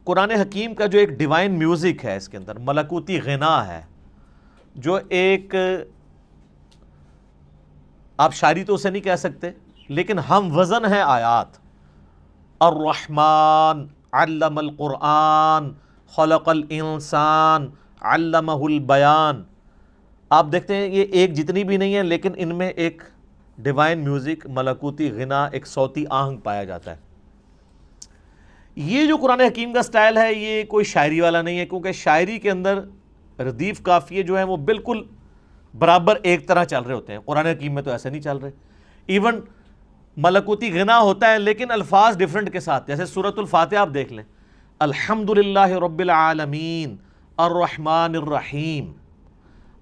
قرآن حکیم کا جو ایک ڈیوائن میوزک ہے، اس کے اندر ملکوتی غنا ہے، جو ایک آپ شاعری تو اسے نہیں کہہ سکتے لیکن ہم وزن ہے آیات. الرحمن علم القرآن خلق الانسان علمہ البیان. آپ دیکھتے ہیں یہ ایک جتنی بھی نہیں ہے لیکن ان میں ایک ڈیوائن میوزک، ملکوتی غنا، ایک صوتی آہنگ پایا جاتا ہے. یہ جو قرآن حکیم کا سٹائل ہے یہ کوئی شاعری والا نہیں ہے، کیونکہ شاعری کے اندر ردیف قافیے جو ہیں وہ بالکل برابر ایک طرح چل رہے ہوتے ہیں. قرآن حکیم میں تو ایسے نہیں چل رہے. ایون ملکوتی غنا ہوتا ہے لیکن الفاظ ڈیفرنٹ کے ساتھ. جیسے سورۃ الفاتحہ آپ دیکھ لیں، الحمدللہ رب العالمین الرحمن الرحیم.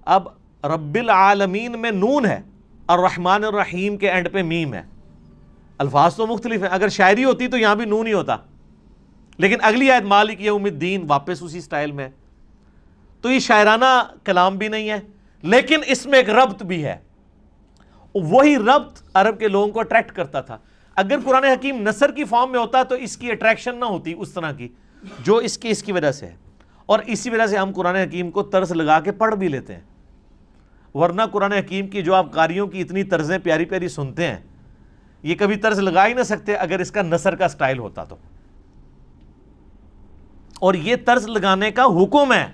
اب رب العالمین میں نون ہے، الرحمن الرحیم کے اینڈ پہ میم ہے. الفاظ تو مختلف ہیں. اگر شاعری ہوتی تو یہاں بھی نون ہی ہوتا، لیکن اگلی آیت مالک یوم الدین واپس اسی سٹائل میں. تو یہ شاعرانہ کلام بھی نہیں ہے لیکن اس میں ایک ربط بھی ہے. وہی ربط عرب کے لوگوں کو اٹریکٹ کرتا تھا. اگر قرآن حکیم نثر کی فارم میں ہوتا تو اس کی اٹریکشن نہ ہوتی اس طرح کی جو اس کی وجہ سے ہے. اور اسی وجہ سے ہم قرآن حکیم کو طرز لگا کے پڑھ بھی لیتے ہیں. ورنہ قرآن حکیم کی جو آپ قاریوں کی اتنی طرزیں پیاری پیاری سنتے ہیں، یہ کبھی طرز لگا ہی نہ سکتے اگر اس کا نثر کا سٹائل ہوتا تو. اور یہ طرز لگانے کا حکم ہے.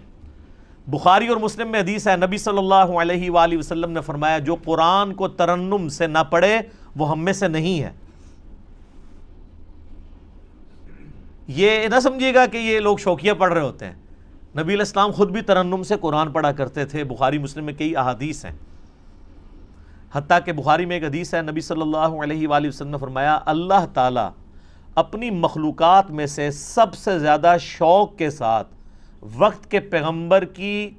بخاری اور مسلم میں حدیث ہے، نبی صلی اللہ علیہ وآلہ وسلم نے فرمایا جو قرآن کو ترنم سے نہ پڑھے وہ ہم میں سے نہیں ہے. یہ نہ سمجھیے گا کہ یہ لوگ شوقیہ پڑھ رہے ہوتے ہیں. نبی علیہ السلام خود بھی ترنم سے قرآن پڑھا کرتے تھے. بخاری مسلم میں کئی احادیث ہیں. حتیٰ کہ بخاری میں ایک حدیث ہے، نبی صلی اللہ علیہ وآلہ وسلم نے فرمایا اللہ تعالیٰ اپنی مخلوقات میں سے سب سے زیادہ شوق کے ساتھ وقت کے پیغمبر کی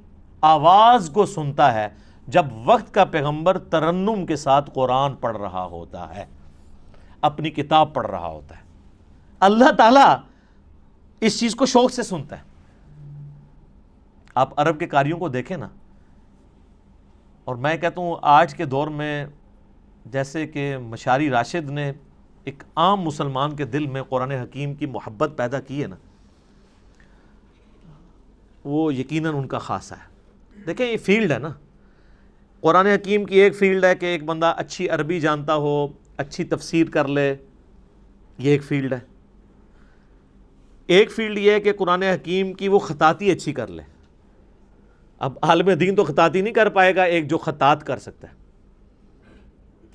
آواز کو سنتا ہے جب وقت کا پیغمبر ترنم کے ساتھ قرآن پڑھ رہا ہوتا ہے، اپنی کتاب پڑھ رہا ہوتا ہے. اللہ تعالیٰ اس چیز کو شوق سے سنتا ہے. آپ عرب کے قاریوں کو دیکھیں نا، اور میں کہتا ہوں آج کے دور میں جیسے کہ مشاری راشد نے ایک عام مسلمان کے دل میں قرآن حکیم کی محبت پیدا کی ہے نا، وہ یقیناً ان کا خاصہ ہے. دیکھیں یہ فیلڈ ہے نا، قرآن حکیم کی ایک فیلڈ ہے کہ ایک بندہ اچھی عربی جانتا ہو، اچھی تفسیر کر لے، یہ ایک فیلڈ ہے. ایک فیلڈ یہ ہے کہ قرآن حکیم کی وہ خطاطی اچھی کر لے. اب عالم دین تو خطاطی نہیں کر پائے گا، ایک جو خطاط کر سکتا ہے.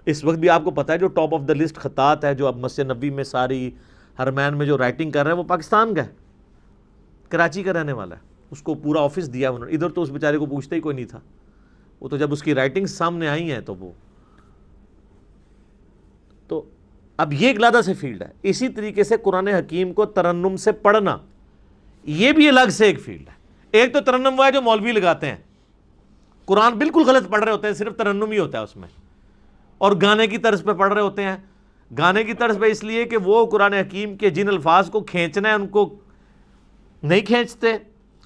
اس وقت بھی آپ کو پتہ ہے جو ٹاپ آف دا لسٹ خطاط ہے جو اب مسجد نبی میں ساری حرمین میں جو رائٹنگ کر رہا ہے وہ پاکستان کا ہے، کراچی کا رہنے والا ہے. اس کو پورا آفس دیا انہوں نے. ادھر تو اس بیچارے کو پوچھتے ہی کوئی نہیں تھا. وہ تو جب اس کی رائٹنگ سامنے آئی ہیں تو اب یہ ایک علیحدہ سے فیلڈ ہے. اسی طریقے سے قرآن حکیم کو ترنم سے پڑھنا یہ بھی الگ سے ایک فیلڈ ہے. ایک تو ترنم وہ ہے جو مولوی لگاتے ہیں، قرآن بالکل غلط پڑھ رہے ہوتے ہیں، صرف ترنم ہی ہوتا ہے اس میں، اور گانے کی طرز پہ پڑھ رہے ہوتے ہیں. گانے کی طرز پہ اس لیے کہ وہ قرآن حکیم کے جن الفاظ کو کھینچنا ہے ان کو نہیں کھینچتے،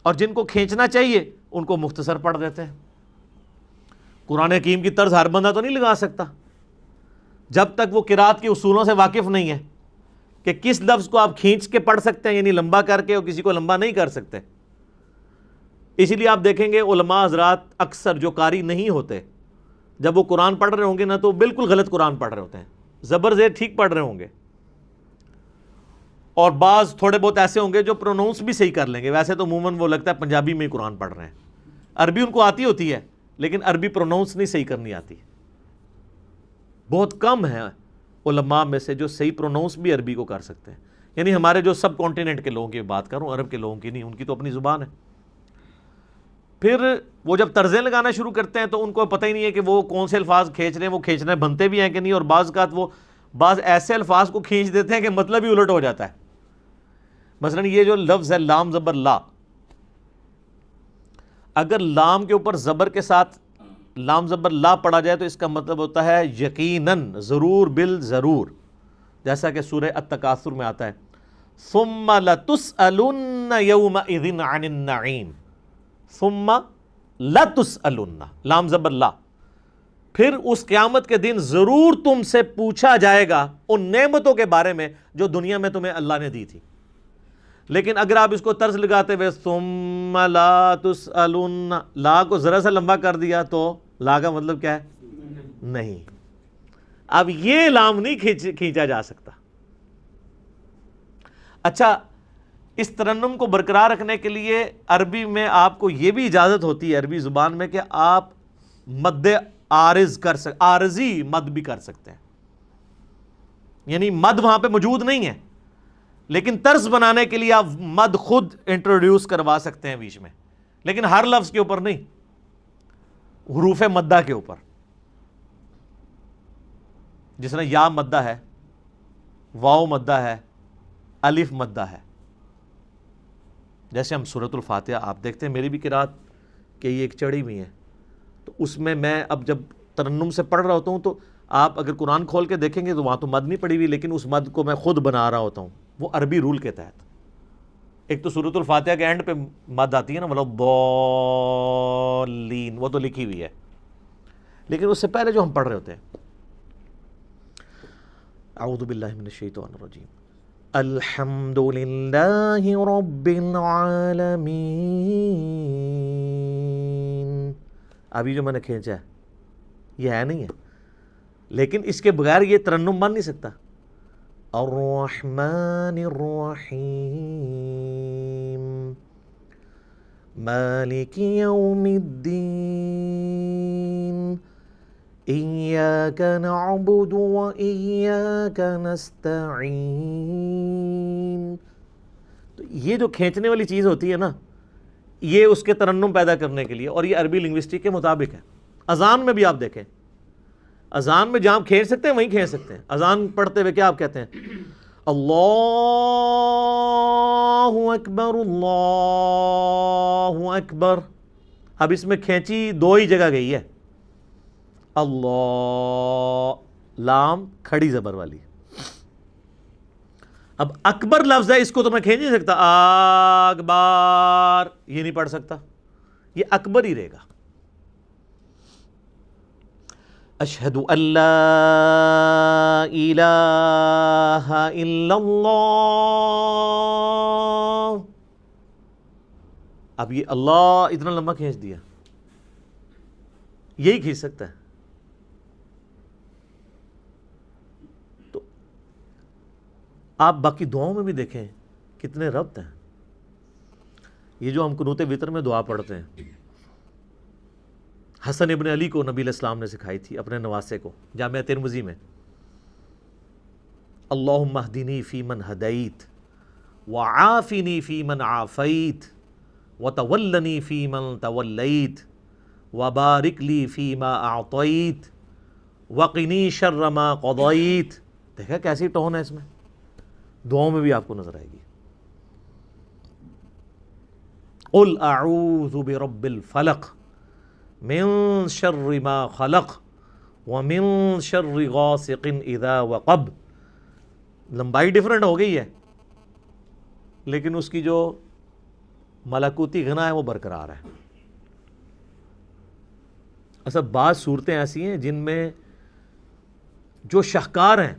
اور جن کو کھینچنا چاہیے ان کو مختصر پڑھ دیتے ہیں. قرآن حکیم کی طرز ہر بندہ تو نہیں لگا سکتا جب تک وہ قرات کے اصولوں سے واقف نہیں ہے کہ کس لفظ کو آپ کھینچ کے پڑھ سکتے ہیں، یعنی لمبا کر کے، اور کسی کو لمبا نہیں کر سکتے. اسی لیے آپ دیکھیں گے علماء حضرات اکثر جو قاری نہیں ہوتے جب وہ قرآن پڑھ رہے ہوں گے نا تو بالکل غلط قرآن پڑھ رہے ہوتے ہیں. زبر زیر ٹھیک پڑھ رہے ہوں گے، اور بعض تھوڑے بہت ایسے ہوں گے جو پروناؤنس بھی صحیح کر لیں گے. ویسے تو عموماً وہ لگتا ہے پنجابی میں ہی قرآن پڑھ رہے ہیں. عربی ان کو آتی ہوتی ہے لیکن عربی پروناؤنس نہیں صحیح کرنی آتی. بہت کم ہیں علماء میں سے جو صحیح پروناؤنس بھی عربی کو کر سکتے ہیں. یعنی ہمارے جو سب کانٹیننٹ کے لوگوں کی بات کروں، عرب کے لوگوں کی نہیں، ان کی تو اپنی زبان ہے. پھر وہ جب طرزیں لگانا شروع کرتے ہیں تو ان کو پتہ ہی نہیں ہے کہ وہ کون سے الفاظ کھینچ رہے ہیں، وہ کھینچنے بنتے بھی ہیں کہ نہیں. اور بعض اوقات وہ بعض ایسے الفاظ کو کھینچ دیتے ہیں کہ مطلب ہی الٹ ہو جاتا ہے. مثلا یہ جو لفظ ہے لام زبر لا، اگر لام کے اوپر زبر کے ساتھ لام زبر لا پڑھا جائے تو اس کا مطلب ہوتا ہے یقیناً، ضرور، بالضرور. جیسا کہ سورہ التکاثر میں آتا ہے ثم لتسألن یومئذ عن النعیم، ثم لتسألن، لام زبر لا، پھر اس قیامت کے دن ضرور تم سے پوچھا جائے گا ان نعمتوں کے بارے میں جو دنیا میں تمہیں اللہ نے دی تھی. لیکن اگر آپ اس کو طرز لگاتے ہوئے ثم لا تسألن، لا کو ذرا سا لمبا کر دیا تو لا کا مطلب کیا ہے؟ نہیں. اب یہ لام نہیں کھینچا جا سکتا. اچھا، اس ترنم کو برقرار رکھنے کے لیے عربی میں آپ کو یہ بھی اجازت ہوتی ہے عربی زبان میں کہ آپ مد عارض کر سکتے، عارضی مد بھی کر سکتے ہیں. یعنی مد وہاں پہ موجود نہیں ہے، لیکن طرز بنانے کے لیے آپ مد خود انٹروڈیوس کروا سکتے ہیں بیچ میں، لیکن ہر لفظ کے اوپر نہیں، حروف مدہ کے اوپر. جس طرح یا مدہ ہے، واو مدہ ہے، الف مدہ ہے. جیسے ہم سورۃ الفاتحہ آپ دیکھتے ہیں، میری بھی قرات کہ یہ ایک چڑھی ہوئی ہے، تو اس میں اب جب ترنم سے پڑھ رہا ہوتا ہوں تو آپ اگر قرآن کھول کے دیکھیں گے تو وہاں تو مد نہیں پڑی ہوئی، لیکن اس مد کو میں خود بنا رہا ہوتا ہوں، وہ عربی رول کے تحت. ایک تو سورۃ الفاتحہ کے اینڈ پہ مد آتی ہے نا، مطلب ضالین، وہ تو لکھی ہوئی ہے، لیکن اس سے پہلے جو ہم پڑھ رہے ہوتے ہیں، اعوذ باللہ من الشیطان الرجیم، الحمد للہ رب العالمین. ابھی جو میں نے کھینچا ہے یہ ہے نہیں ہے، لیکن اس کے بغیر یہ ترنم بن نہیں سکتا. الرحمن الرحیم مالک یوم الدین ایاک نعبد و ایاک نستعین. تو یہ جو کھینچنے والی چیز ہوتی ہے نا، یہ اس کے ترنم پیدا کرنے کے لیے، اور یہ عربی لنگوسٹک کے مطابق ہے. اذان میں بھی آپ دیکھیں، اذان میں جہاں کھینچ سکتے ہیں وہیں کھینچ سکتے ہیں. اذان پڑھتے ہوئے کیا آپ کہتے ہیں؟ اللہ اکبر اللہ اکبر. اب اس میں کھینچی دو ہی جگہ گئی ہے، اللہ لام کھڑی زبر والی. اب اکبر لفظ ہے، اس کو تو میں کھینچ نہیں سکتا، اکبر یہ نہیں پڑھ سکتا، یہ اکبر ہی رہے گا. اشہد ان لا الہ الا اللہ. اب یہ اللہ اتنا لمبا کھینچ دیا، یہی کھینچ سکتا ہے. تو آپ باقی دعاؤں میں بھی دیکھیں کتنے ربط ہیں. یہ جو ہم قنوت وتر میں دعا پڑھتے ہیں، حسن ابن علی کو نبی علیہ السلام نے سکھائی تھی اپنے نواسے کو جامعہ ترمذی میں. اللہم اہدنی فی من ہدیت وعافنی فی من عافیت وتولنی فی من تولیت وبارک لی فی ما اعطیت وقنی شر ما قضیت. دیکھا کیسی ٹون ہے اس میں، دعاؤں میں بھی آپ کو نظر آئے گی. قل اعوذ برب الفلق من شر ما خلق ومن شر غاسق اذا وقب. لمبائی ڈیفرنٹ ہو گئی ہے، لیکن اس کی جو ملکوتی غنا ہے وہ برقرار ہے. اصل بعض صورتیں ایسی ہیں جن میں جو شاہکار ہیں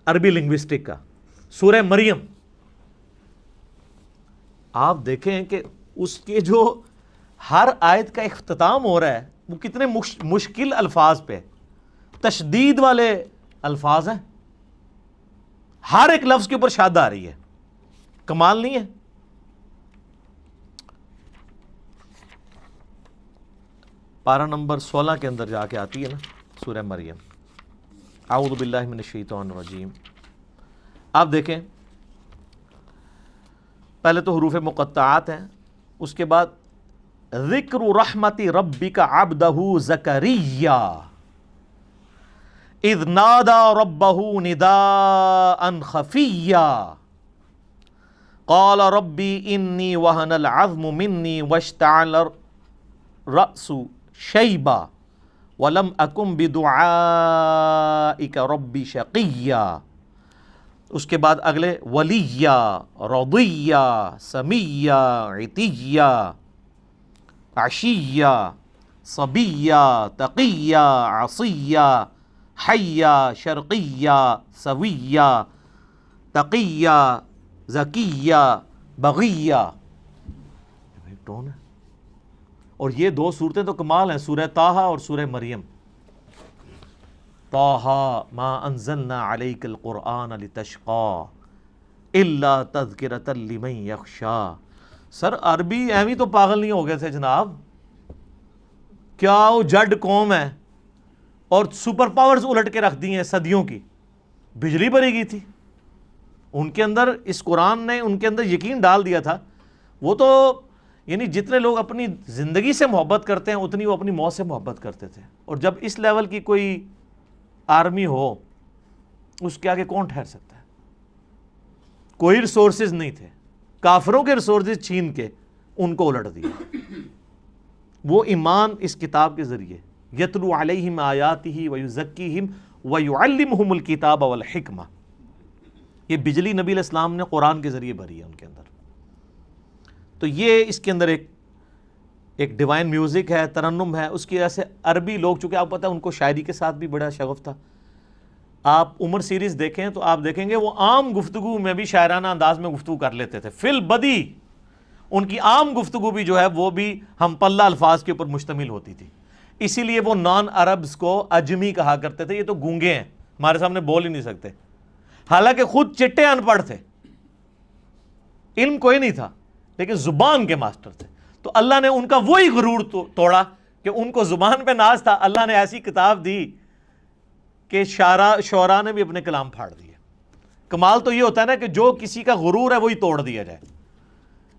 عربی لنگوسٹک کا، سورہ مریم آپ دیکھیں کہ اس کے جو ہر آیت کا اختتام ہو رہا ہے وہ کتنے مشکل الفاظ پہ، تشدید والے الفاظ ہیں. ہر ایک لفظ کے اوپر شاد آ رہی ہے، کمال نہیں ہے؟ پارہ نمبر 16 کے اندر جا کے آتی ہے نا سورہ مریم. اعوذ باللہ من الشیطان الرجیم. آپ دیکھیں پہلے تو حروف مقطعات ہیں، اس کے بعد ذکر رحمت ربک عبدہ زکریا اذ نادى ربه نداء خفيا قال ربي إني وهن العظم مني واشتعل الرأس شيبا ولم أكن بدعائك ربي شقيا. اس کے بعد اگلے ولیا رضیا سمیا عتیا عشیا صبیا تقیا عصیا حیا شرقیا سویا تقیا زکیہ بغیہ، ٹون ہے. اور یہ دو صورتیں تو کمال ہیں، سورہ طٰہٰ اور سورہ مریم. طٰہٰ ما انزلنا علیک القرآن لتشقی الا تذکرۃ لمن یخشی. سر عربی ایویں تو پاگل نہیں ہو گئے تھے جناب، کیا وہ جڈ قوم ہے اور سپر پاورز الٹ کے رکھ دی ہیں صدیوں کی. بجلی بری گئی تھی ان کے اندر، اس قرآن نے ان کے اندر یقین ڈال دیا تھا. وہ تو یعنی جتنے لوگ اپنی زندگی سے محبت کرتے ہیں اتنی وہ اپنی موت سے محبت کرتے تھے. اور جب اس لیول کی کوئی آرمی ہو اس کے آگے کون ٹھہر سکتا ہے؟ کوئی ریسورسز نہیں تھے، کافروں کے ریسورسز چھین کے ان کو الٹ دیا. وہ ایمان اس کتاب کے ذریعے یتلو علیہم آیاتہ ویزکیہم ویعلمہم الکتاب والحکمہ. یہ بجلی نبی علیہ السلام نے قرآن کے ذریعے بھری ہے ان کے اندر. تو یہ اس کے اندر ایک ڈیوائن میوزک ہے، ترنم ہے. اس کی وجہ سے عربی لوگ، چونکہ آپ پتہ ہے ان کو شاعری کے ساتھ بھی بڑا شغف تھا. آپ عمر سیریز دیکھیں تو آپ دیکھیں گے وہ عام گفتگو میں بھی شاعرانہ انداز میں گفتگو کر لیتے تھے. فی البدی ان کی عام گفتگو بھی جو ہے وہ بھی ہم پلہ الفاظ کے اوپر مشتمل ہوتی تھی. اسی لیے وہ نان عربز کو اجمی کہا کرتے تھے. یہ تو گونگے ہیں، ہمارے سامنے بول ہی نہیں سکتے، حالانکہ خود چٹے ان پڑھ تھے، علم کوئی نہیں تھا لیکن زبان کے ماسٹر تھے. تو اللہ نے ان کا وہی غرور توڑا کہ ان کو زبان پہ ناز تھا. اللہ نے ایسی کتاب دی کہ شعراء نے بھی اپنے کلام پھاڑ دیے. کمال تو یہ ہوتا ہے نا کہ جو کسی کا غرور ہے وہی توڑ دیا جائے.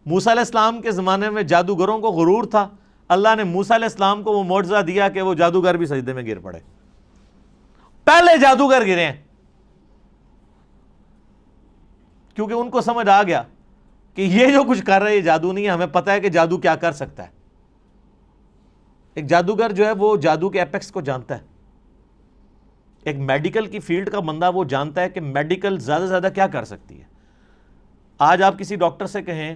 موسیٰ علیہ السلام کے زمانے میں جادوگروں کو غرور تھا، اللہ نے موسیٰ علیہ السلام کو وہ معجزہ دیا کہ وہ جادوگر بھی سجدے میں گر پڑے. پہلے جادوگر گرے ہیں کیونکہ ان کو سمجھ آ گیا کہ یہ جو کچھ کر رہے ہیں یہ جادو نہیں ہے، ہمیں پتہ ہے کہ جادو کیا کر سکتا ہے. ایک جادوگر جو ہے وہ جادو کے ایپیکس کو جانتا ہے. ایک میڈیکل کی فیلڈ کا بندہ وہ جانتا ہے کہ میڈیکل زیادہ سے زیادہ کیا کر سکتی ہے. آج آپ کسی ڈاکٹر سے کہیں،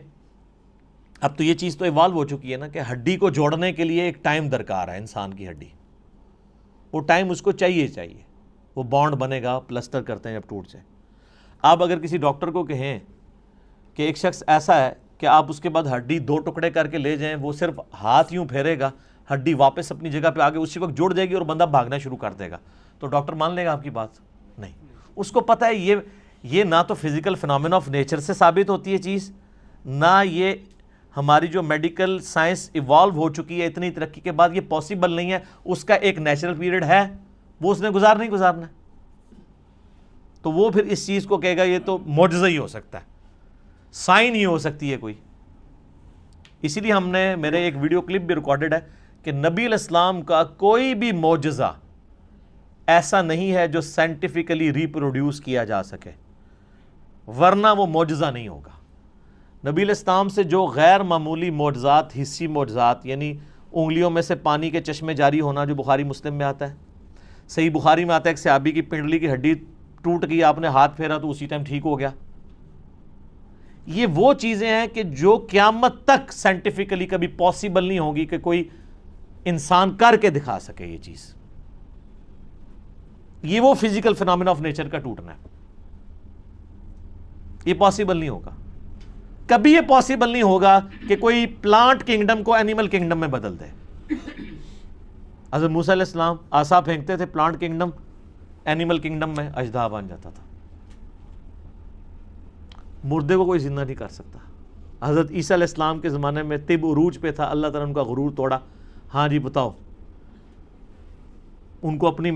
اب تو یہ چیز تو ایوالو ہو چکی ہے نا کہ ہڈی کو جوڑنے کے لیے ایک ٹائم درکار ہے. انسان کی ہڈی، وہ ٹائم اس کو چاہیے، وہ بانڈ بنے گا، پلسٹر کرتے ہیں جب ٹوٹ جائے. آپ اگر کسی ڈاکٹر کو کہیں کہ ایک شخص ایسا ہے کہ آپ اس کے بعد ہڈی 2 ٹکڑے کر کے لے جائیں، وہ صرف ہاتھ یوں پھیرے گا، ہڈی واپس اپنی جگہ پہ آگے اسی وقت جڑ جائے گی اور بندہ بھاگنا شروع کر دے گا، تو ڈاکٹر مان لے گا آپ کی بات؟ نہیں. اس کو پتہ ہے یہ نہ تو فزیکل فنامنا آف نیچر سے ثابت ہوتی ہے چیز، نہ یہ ہماری جو میڈیکل سائنس ایوالو ہو چکی ہے اتنی ترقی کے بعد یہ پاسبل نہیں ہے. اس کا ایک نیچرل پیریڈ ہے، وہ اس نے گزارنا. تو وہ پھر اس چیز کو کہے گا یہ تو معجزہ ہی ہو سکتا ہے، سائن ہی ہو سکتی ہے کوئی. اسی لیے ہم نے، میرے ایک ویڈیو کلپ بھی ریکارڈڈ ہے کہ نبی علیہ السلام کا کوئی بھی معجزہ ایسا نہیں ہے جو سائنٹیفکلی ریپروڈیوس کیا جا سکے، ورنہ وہ معجزہ نہیں ہوگا. نبی علیہ السلام سے جو غیر معمولی معجزات، حسی معجزات، یعنی انگلیوں میں سے پانی کے چشمے جاری ہونا جو بخاری مسلم میں آتا ہے، صحیح بخاری میں آتا ہے ایک صحابی کی پنڈلی کی ہڈی ٹوٹ گئی، آپ نے ہاتھ پھیرا تو اسی ٹائم ٹھیک ہو گیا. یہ وہ چیزیں ہیں کہ جو قیامت تک سائنٹیفکلی کبھی پاسبل نہیں ہوگی کہ کوئی انسان کر کے دکھا سکے. یہ چیز، یہ وہ فزیکل فنامنا آف نیچر کا ٹوٹنا ہے، یہ پاسبل نہیں ہوگا. کبھی یہ پاسبل نہیں ہوگا کہ کوئی پلانٹ کنگڈم کو اینیمل کنگڈم میں بدل دے. حضرت موسیٰ علیہ السلام عصا پھینکتے تھے، پلانٹ کنگڈم اینیمل کنگڈم میں اژدہا بن جاتا تھا. مردے کو کوئی زندہ نہیں کر سکتا. حضرت عیسیٰ علیہ السلام کے زمانے میں طب عروج پہ تھا، اللہ تعالیٰ نے ان کا غرور توڑا. ہاں جی بتاؤ، ان کو اپنی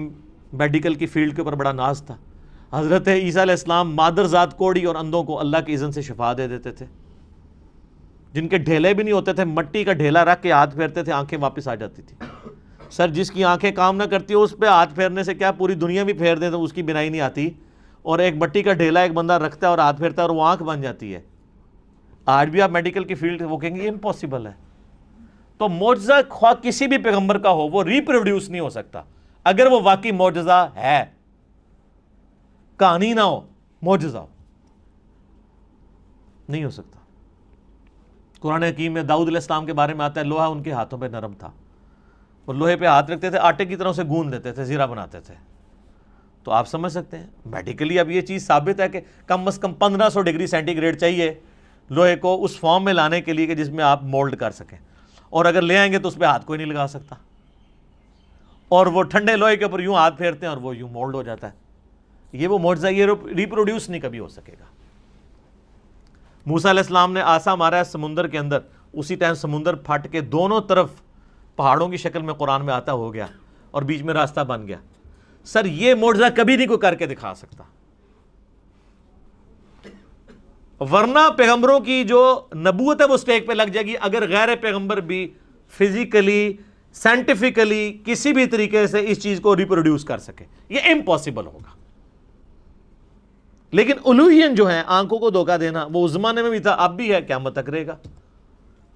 میڈیکل کی فیلڈ کے اوپر بڑا ناز تھا. حضرت عیسیٰ علیہ السلام مادر ذات کوڑی اور اندھوں کو اللہ کی اذن سے شفا دے دیتے تھے. جن کے ڈھیلے بھی نہیں ہوتے تھے، مٹی کا ڈھیلا رکھ کے ہاتھ پھیرتے تھے، آنکھیں واپس آ جاتی تھی. سر جس کی آنکھیں کام نہ کرتی ہو اس پہ ہاتھ پھیرنے سے کیا پوری دنیا بھی پھیر دیں تو اس کی بینائی نہیں آتی، اور ایک مٹی کا ڈھیلا ایک بندہ رکھتا ہے اور ہاتھ پھیرتا ہے اور وہ آنکھ بن جاتی ہے. آج بھی آپ میڈیکل کی فیلڈ وہ کہیں گے یہ امپاسبل ہے. تو معجزہ خواہ کسی بھی پیغمبر کا ہو وہ ریپروڈیوس نہیں ہو سکتا. اگر وہ واقعی معجزہ ہے، کہانی نہ ہو، معجزہ ہو، نہیں ہو سکتا. قرآن حکیم میں داؤد علیہ السلام کے بارے میں آتا ہے لوہا ان کے ہاتھوں پہ نرم تھا، اور لوہے پہ ہاتھ رکھتے تھے، آٹے کی طرح سے گوندھ دیتے تھے، زیرہ بناتے تھے. تو آپ سمجھ سکتے ہیں میڈیکلی اب یہ چیز ثابت ہے کہ کم از کم 1500 ڈگری سینٹی گریڈ چاہیے لوہے کو اس فارم میں لانے کے لیے کہ جس میں آپ مولڈ کر سکیں, اور اگر لے آئیں گے تو اس پہ ہاتھ کوئی نہیں لگا سکتا, اور وہ ٹھنڈے لوہے کے اوپر یوں ہاتھ پھیرتے ہیں اور وہ یوں مولڈ ہو جاتا ہے. یہ وہ معجزہ, یہ ریپروڈیوس نہیں کبھی ہو سکے گا. موسیٰ علیہ السلام نے آسا مارا ہے سمندر کے اندر, اسی ٹائم سمندر پھٹ کے دونوں طرف پہاڑوں کی شکل میں قرآن میں آتا ہو گیا اور بیچ میں راستہ بن گیا. سر یہ معجزہ کبھی نہیں کوئی کر کے دکھا سکتا, ورنہ پیغمبروں کی جو نبوت ہے وہ سٹیک پہ لگ جائے گی اگر غیر پیغمبر بھی فزیکلی سائنٹیفکلی کسی بھی طریقے سے اس چیز کو ریپروڈیوس کر سکے. یہ امپاسبل ہوگا. لیکن الوہین جو ہے, آنکھوں کو دھوکہ دینا, وہ اس زمانے میں بھی تھا, اب بھی ہے, قیامت تک رہے گا.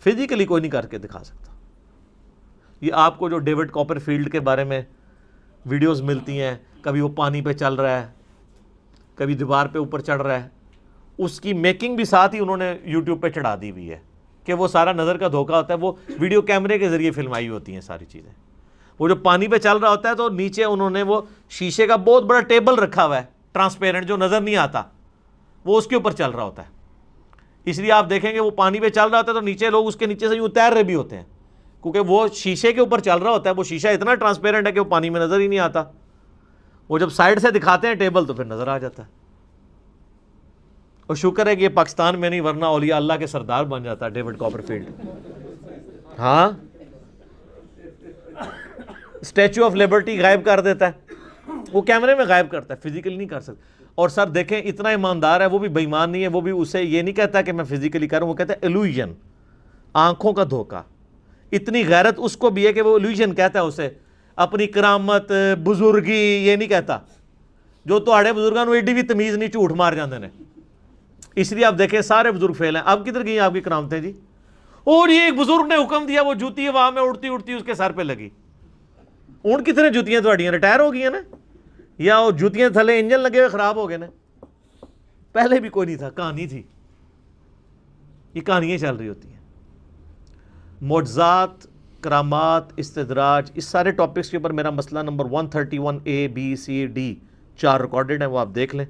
فزیکلی کوئی نہیں کر کے دکھا سکتا. یہ آپ کو جو ڈیوڈ کاپر فیلڈ کے بارے میں ویڈیوز ملتی ہیں, کبھی وہ پانی پہ چل رہا ہے, کبھی دیوار پہ اوپر چڑھ رہا ہے, اس کی میکنگ بھی ساتھ ہی انہوں نے یوٹیوب پہ چڑھا دی ہوئی ہے کہ وہ سارا نظر کا دھوکہ ہوتا ہے. وہ ویڈیو کیمرے کے ذریعے فلمائی ہوتی ہیں ساری چیزیں. وہ جو پانی پہ چل رہا ہوتا ہے تو نیچے انہوں نے وہ شیشے کا بہت بڑا ٹیبل رکھا ہوا ہے, ٹرانسپیرنٹ, جو نظر نہیں آتا, وہ اس کے اوپر چل رہا ہوتا ہے. اس لیے آپ دیکھیں گے وہ پانی پہ چل رہا ہوتا ہے تو نیچے لوگ اس کے نیچے سے یوں تیر رہے بھی ہوتے ہیں, کیونکہ وہ شیشے کے اوپر چل رہا ہوتا ہے. وہ شیشہ اتنا ٹرانسپیرنٹ ہے کہ وہ پانی میں نظر ہی نہیں آتا. وہ جب سائڈ سے دکھاتے ہیں ٹیبل تو پھر نظر آ جاتا ہے. اور شکر ہے کہ یہ پاکستان میں نہیں, ورنہ اولیاء اللہ کے سردار بن جاتا ہے ڈیوڈ کاپر فیلڈ. ہاں, اسٹیچو آف لبرٹی غائب کر دیتا ہے, وہ کیمرے میں غائب کرتا ہے, فزیکلی نہیں کر سکتا. اور سر دیکھیں اتنا ایماندار ہے, وہ بھی بے ایمان نہیں ہے, وہ بھی اسے یہ نہیں کہتا کہ میں فزیکلی کروں, وہ کہتا ہے ایلوژن, آنکھوں کا دھوکہ. اتنی غیرت اس کو بھی ہے کہ وہ ایلوژن کہتا ہے اسے, اپنی کرامت بزرگی یہ نہیں کہتا. جو تہاڑے بزرگاں نو ایڈی بھی تمیز نہیں, جھوٹ مار جاندے نے. اس لیے آپ دیکھیں سارے بزرگ فیل ہیں. اب کدھر گئی آپ کی کرامتیں جی؟ اور یہ ایک بزرگ نے حکم دیا, وہ جوتی ہوا میں اڑتی اڑتی اس کے سر پہ لگی. اون کتنے جوتیاں تھوڑیاں ریٹائر ہو گئی ہیں نا, یا وہ جوتیاں تھلے انجن لگے ہوئے خراب ہو گئے نا. پہلے بھی کوئی نہیں تھا, کہانی تھی. یہ کہانیاں چل رہی ہوتی ہیں. معجزات, کرامات, استدراج, اس سارے ٹاپکس کے اوپر میرا مسئلہ number 131A B C D 4 recorded ہیں, وہ آپ دیکھ لیں.